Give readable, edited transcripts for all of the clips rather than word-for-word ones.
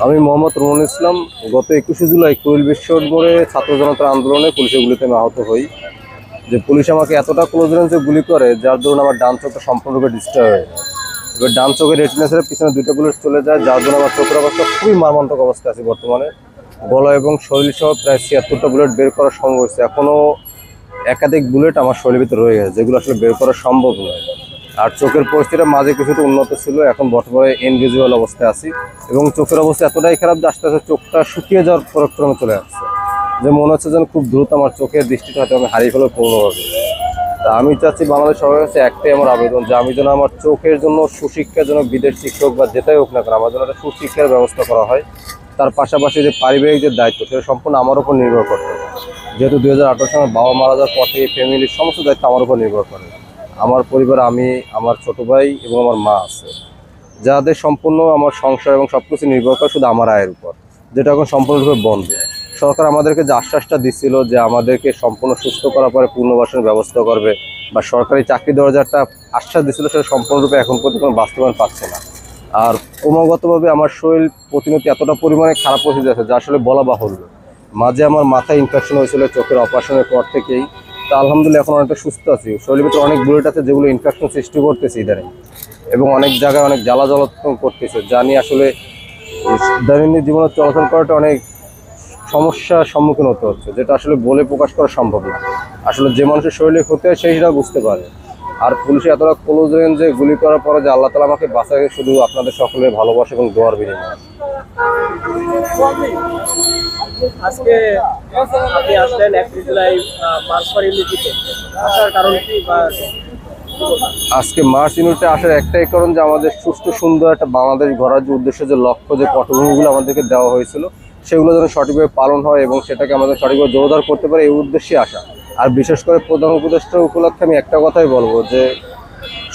আমি মোহাম্মদ রুমন ইসলাম। গত 21শে জুলাই কুড়িল বিশ্ব মোড়ে ছাত্র জনতার আন্দোলনে পুলিশের গুলিতে আমি আহত হই। যে পুলিশ আমাকে এতটা ক্লোজ রেঞ্জে গুলি করে, যার দরুন আমার ডান চোখটা সম্পূর্ণরূপে ডিস্টার্ব হয়ে যায়। এবার ডান চোখের রেটিনাসের পিছনে 2টা বুলেট চলে যায়, যার জন্য আমার চোখের অবস্থা খুবই মারাত্মক অবস্থা আছে বর্তমানে। গলা এবং শরীর সহ প্রায় 76টা বুলেট বের করা সম্ভব হয়েছে। এখনও একাধিক বুলেট আমার শরীরের ভিতরে রয়ে গেছে, যেগুলো আসলে বের করা সম্ভব নয়। আর চোখের পরিস্থিতিটা মাঝে কিছুটা উন্নত ছিল, এখন বর্তমানে ইনভিজিবল অবস্থায় আছি। এবং চোখের অবস্থা এতটাই খারাপ যে আস্তে আস্তে চোখটা শুকিয়ে যাওয়ার পরক্রমে চলে আসছে, যে মনে হচ্ছে যেন খুব দ্রুত আমার চোখের দৃষ্টিটা হয়তো আমি হারিয়ে ফেলবো পূর্ণভাবে। তা আমি চাচ্ছি বাংলাদেশ সরকারের কাছে একটাই আমার আবেদন, যে আমি যেন আমার চোখের জন্য সুশিক্ষার জন্য বিদেশ শিক্ষক বা যেটাই হোক না কেন, আমার জন্য একটা সুশিক্ষার ব্যবস্থা করা হয়। তার পাশাপাশি যে পারিবারিক যে দায়িত্ব, সেটা সম্পূর্ণ আমার উপর নির্ভর করতে হবে। যেহেতু 2018 সালে বাবা মারা যাওয়ার পর থেকে ফ্যামিলির সমস্ত দায়িত্ব আমার উপর নির্ভর করে। আমার পরিবার, আমি, আমার ছোট ভাই এবং আমার মা আছে, যাদের সম্পূর্ণ আমার সংসার এবং সব কিছু নির্ভর করে শুধু আমার আয়ের উপর, যেটা এখন সম্পূর্ণরূপে বন্ধ। সরকার আমাদেরকে যে আশ্বাসটা দিচ্ছিল যে আমাদেরকে সম্পূর্ণ সুস্থ করার পরে পুনর্বাসনের ব্যবস্থা করবে বা সরকারি চাকরি দেওয়ার যে একটা আশ্বাস দিচ্ছিল, সেটা সম্পূর্ণরূপে এখন পর্যন্ত কোনো বাস্তবায়ন পাচ্ছে না। আর ক্রমাগতভাবে আমার শরীর প্রতিনিয়ত এতটা পরিমাণে খারাপ পরিস্থিতি আছে, যা আসলে বলা বাহুল্য। মাঝে আমার মাথায় ইনফেকশন হয়েছিল চোখের অপারেশনের পর থেকেই। তা আলহামদুলিল্লাহ এখন অনেকটা সুস্থ আছি। শরীরের ভিতরে অনেক বুলেট আছে, যেগুলো ইনফেকশন সৃষ্টি করতেছে ইদানিং, এবং অনেক জায়গায় অনেক জ্বালা জ্বালাতন করতেছে, যা নিয়ে আসলে দৈনন্দিন জীবনে চলাচল করাটা অনেক সমস্যার সম্মুখীন হতে হচ্ছে, যেটা আসলে বলে প্রকাশ করা সম্ভব না। আসলে যে মানুষের শরীরে ক্ষতি হয় সেই সেটা বুঝতে পারে। আর পুলিশে এতটা ক্লোজ রেঞ্জে গুলি করার পরে যে আল্লাহ তাআলা আমাকে বাঁচায়, শুধু আপনাদের সকলের ভালোবাসা এবং দোয়ার বিনিময়ে। আজকে আপনি আসলেন 1 জুলাই মার্চ ফর ইউনিটিতে, আসার কারণ কি? আজকে মার্চ ইউনিটে আসার একটাই কারণ, যে আমাদের সুস্থ সুন্দর একটা বাংলাদেশ গড়ার যে উদ্দেশ্য, যে লক্ষ্য, যে পটভূমিগুলো আমাদেরকে দেওয়া হয়েছিল, সেগুলো যেন সঠিকভাবে পালন হয় এবং সেটাকে আমাদের সঠিকভাবে জোরদার করতে পারে, এই উদ্দেশ্যে আসা। আর বিশেষ করে প্রধান উপদেষ্টার উপলক্ষে আমি একটা কথাই বলবো, যে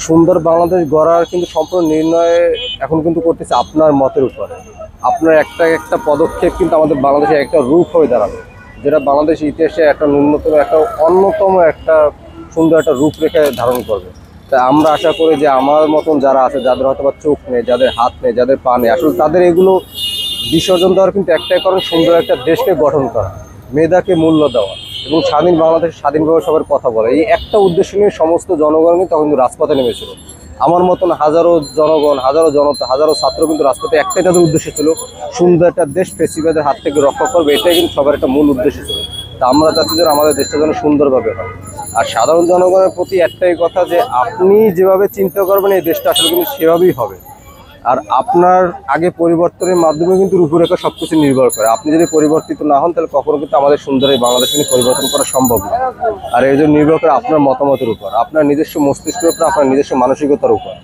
সুন্দর বাংলাদেশ গড়ার কিন্তু সম্পূর্ণ নির্ণয় এখন কিন্তু করতেছে আপনার মতের উপরে। আপনার একটা একটা পদক্ষেপ কিন্তু আমাদের বাংলাদেশের একটা রূপ হয়ে দাঁড়াবে, যেটা বাংলাদেশ ইতিহাসে একটা ন্যূনতম একটা অন্যতম একটা সুন্দর একটা রূপরেখা ধারণ করবে। তাই আমরা আশা করি যে আমার মতন যারা আছে, যাদের হয়তো বা চোখ নেই, যাদের হাত নেই, যাদের পা নেই, আসলে তাদের এগুলো বিসর্জন দেওয়ার কিন্তু একটাই কারণ, সুন্দর একটা দেশকে গঠন করা, মেধাকে মূল্য দেওয়া এবং স্বাধীন বাংলাদেশ স্বাধীনভাবে সবার কথা বলা। এই একটা উদ্দেশ্য নিয়ে সমস্ত জনগণ কিন্তু তখন রাজপথে নেমেছিল। আমার মতন হাজারো জনগণ, হাজারো জনতা, হাজারো ছাত্র কিন্তু রাজপথে একটাই তাদের উদ্দেশ্য ছিল, সুন্দর একটা দেশ ফেসিবাদের হাত থেকে রক্ষা করবে। এটাই কিন্তু সবার একটা মূল উদ্দেশ্য ছিল। তা আমরা চাচ্ছি যেন আমাদের দেশটা যেন সুন্দরভাবে হয়। আর সাধারণ জনগণের প্রতি একটাই কথা, যে আপনি যেভাবে চিন্তা করবেন এই দেশটা আসলে কিন্তু সেভাবেই হবে। আর আপনার আগে পরিবর্তনের মাধ্যমে কিন্তু রূপরেখা সব কিছু নির্ভর করে। আপনি যদি পরিবর্তিত না হন, তাহলে কখনো কিন্তু আমাদের সুন্দর এই বাংলাদেশ কিন্তু পরিবর্তন করা সম্ভব না। আর এই জন্য নির্ভর করে আপনার মতামতের উপর, আপনার নিজস্ব মস্তিষ্কের উপর, আপনার নিজস্ব মানসিকতার উপর।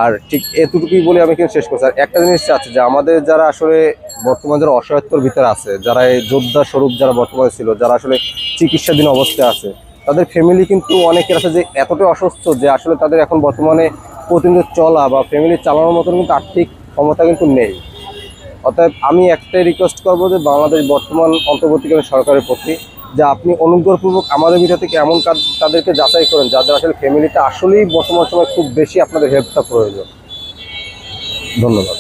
আর ঠিক এতটুকুই বলে আমি কিন্তু শেষ করছি। আর একটা জিনিস চাচ্ছি, যে আমাদের যারা আসলে বর্তমানে যারা অসহায়ত্বর ভিতরে আছে, যারা এই যোদ্ধা স্বরূপ যারা বর্তমানে ছিল, যারা আসলে চিকিৎসাধীন অবস্থায় আছে, তাদের ফ্যামিলি কিন্তু অনেকের আছে যে এতটাই অসুস্থ, যে আসলে তাদের এখন বর্তমানে প্রতিনিয়ত চলা বা ফ্যামিলি চালানোর মতন কিন্তু আর্থিক ক্ষমতা কিন্তু নেই। অতএব আমি একটাই রিকোয়েস্ট করবো, যে বাংলাদেশ বর্তমান অন্তর্বর্তীকালীন সরকারের প্রতি, যে আপনি অনুগ্রহপূর্বক আমাদের ভিতর থেকে এমন কাজ তাদেরকে যাচাই করেন, যাদের আসলে ফ্যামিলিটা আসলেই বর্তমান সময় খুব বেশি আপনাদের হেল্পটা প্রয়োজন। ধন্যবাদ।